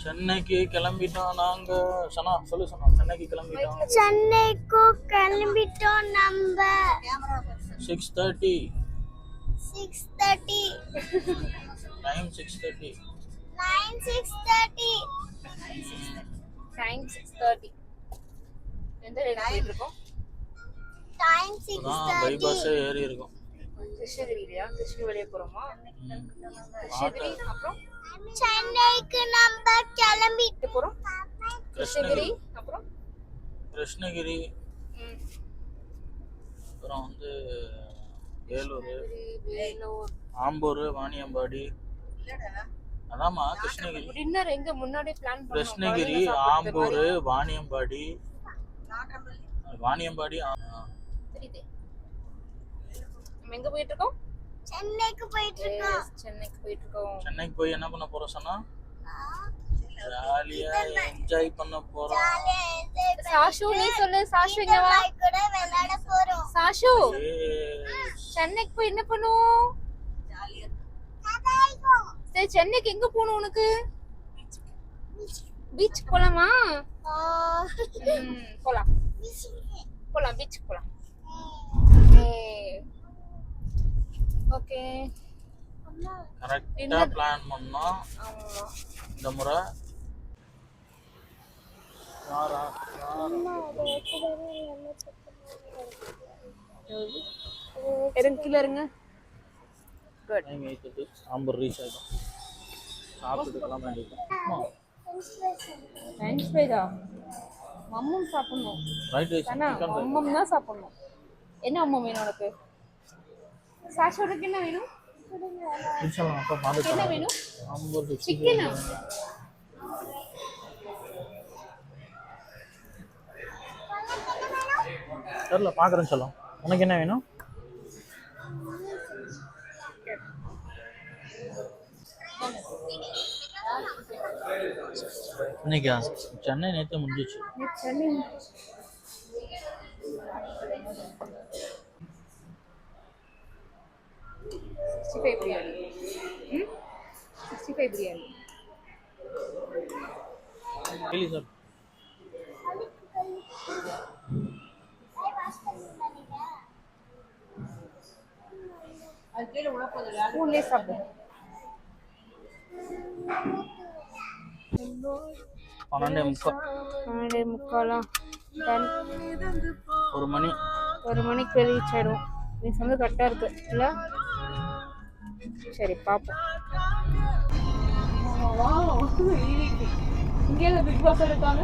சென்னைக்கு கிளம்பிட்டோம் நாங்க. சனா சொல்லு சனா. சென்னைக்கு கிளம்பிட்டோம். சென்னைக்கு கிளம்பிட்டோம் நம்ம. 6:30. 6:30. டைம் 6:30. 6:30. டைம் 6:30. எந்த ரேட் போயிட்டு இருக்கோம்? டைம் 6:30. பைபாஸ் ஏறி இருக்கும். கிருஷ்ணகிரியா? கிருஷ்ணகிரி வெளியே போறோமா? கிருஷ்ணகிரி அப்புறம் சென்னைக்கு நம்ம கிளம்பிட்டு போறோம். கிருஷ்ணகிரி அப்புறம் கிருஷ்ணகிரி அப்புறம் வந்து வேலூர், ஆம்பூர், வாணியம்பாடி. அதாம்மா கிருஷ்ணகிரி. டின்னர் எங்க முன்னாடி பிளான் பண்ணோம். கிருஷ்ணகிரி, ஆம்பூர், வாணியம்பாடி. வாணியம்பாடி தெரியுது. நம்ம எங்க போயிட்டு இருக்கோம்? சென்னைக்கு போயிட்டு இருக்கோம். சென்னைக்கு போயிட்டு இருக்கோம். சென்னைக்கு போய் என்ன பண்ண போறோம் சொன்னா? ஜாலியா என்ஜாய் பண்ண போறோம். சாஷு நீ சொல்லு. சாஷு எங்க வா? கூட விளையாட போறோம். சாஷு சென்னைக்கு போய் என்ன பண்ணுவோம்? ஜாலியா சரி சென்னைக்கு எங்க போகணும் உனக்கு? பீச் போலாமா? போலாம் போலாம் பீச் போலாம். ஓகே கரெக்ட்டா பிளான் பண்ணோம். இந்த முறை இருங்க கீழ இருங்க. குட். ஆம்பூர் ரீச் ஆயிடும். சாப்பிட்டு கிளம்ப வேண்டியது. ஃப்ரெஞ்ச் ஃப்ரைஸா? மம்மம் சாப்பிடணும். ரைட் ரைஸ் அண்ணா மம்மம் தான் சாப்பிடணும். என்ன மம்மம் வேணும் உனக்கு? சாஷோருக்கு என்ன வேணும்? இன்ஷால்லா அப்பா பாத்து என்ன வேணும்? ஆம்பூர் சிக்கனா? தெரியல பாக்குறேன் சொல்லும். உனக்கு என்ன வேணும்? இன்னைக்கா சென்னை நேற்று முடிஞ்சிச்சு. சென்னை 65 பிரியாணி. 65 பிரியாணி. கேளு சார். அதுக்கே உள்ள போதல. ஊர்லயே சாப்பிடு. 12:45 டன். 1 மணிக்கு ரீச் ஆயிடும். நீ சொன்னது கரெக்டாக இருக்கு இல்லை? சரி பார்ப்போம். இங்கே பிக் பாஸ் இருக்காங்க.